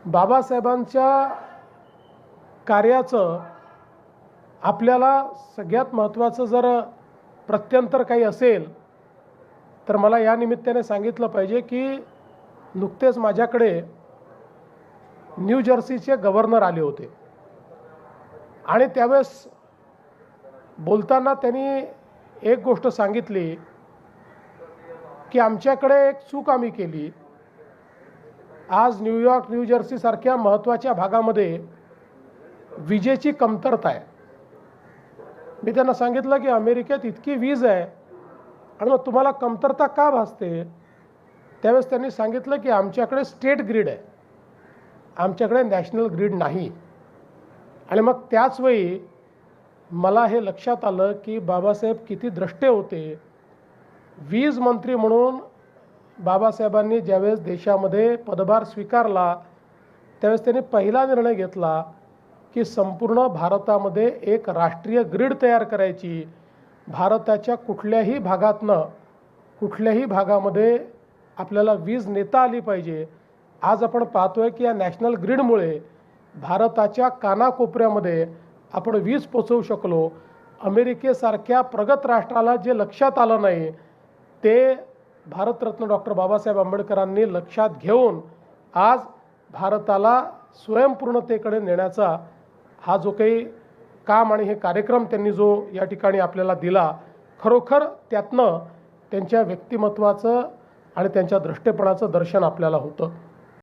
बाबासाहेबांच्या कार्याचं आपल्याला सगळ्यात महत्त्वाचं जर प्रत्यंतर काही असेल तर मला या निमित्ताने सांगितलं पाहिजे की नुकतेच माझ्याकडे न्यू जर्सीचे गव्हर्नर आले होते आणि त्यावेळेस बोलताना त्यांनी एक गोष्ट सांगितली की आमच्याकडे एक चूक आम्ही केली। आज न्यूयॉर्क न्यू जर्सी सारख्या महत्त्वाच्या भागामध्ये विजेची कमतरता आहे। मी त्यांना सांगितलं की अमेरिकेत इतकी वीज आहे आणि मग तुम्हाला कमतरता का भासते। त्यावेळेस त्यांनी सांगितलं की आमच्याकडे स्टेट ग्रीड आहे, आमच्याकडे नॅशनल ग्रीड नाही। आणि मग त्याच वेळी मला हे लक्षात आलं की बाबासाहेब किती द्रष्टे होते। वीज मंत्री म्हणून बाबासाहेबांनी ज्यावेळेस देशामध्ये पदभार स्वीकारला त्यावेळेस त्यांनी पहिला निर्णय घेतला की संपूर्ण भारतामध्ये एक राष्ट्रीय ग्रीड तयार करायची। भारताच्या कुठल्याही भागामध्ये आपल्याला वीज नेता आली पाहिजे। आज आपण पाहतोय की या नॅशनल ग्रीडमुळे भारताच्या कानाकोपऱ्यामध्ये आपण वीज पोचवू शकलो। अमेरिकेसारख्या प्रगत राष्ट्राला जे लक्षात आलं नाही ते भारतरत्न डॉक्टर बाबासाहेब आंबेडकरांनी लक्षात घेऊन आज भारताला स्वयंपूर्णतेकडे नेण्याचा हा जो काही काम आणि हे कार्यक्रम त्यांनी जो या ठिकाणी आपल्याला दिला, खरोखर त्यातनं त्यांच्या व्यक्तिमत्वाचं आणि त्यांच्या दृष्टेपणाचं दर्शन आपल्याला होतं।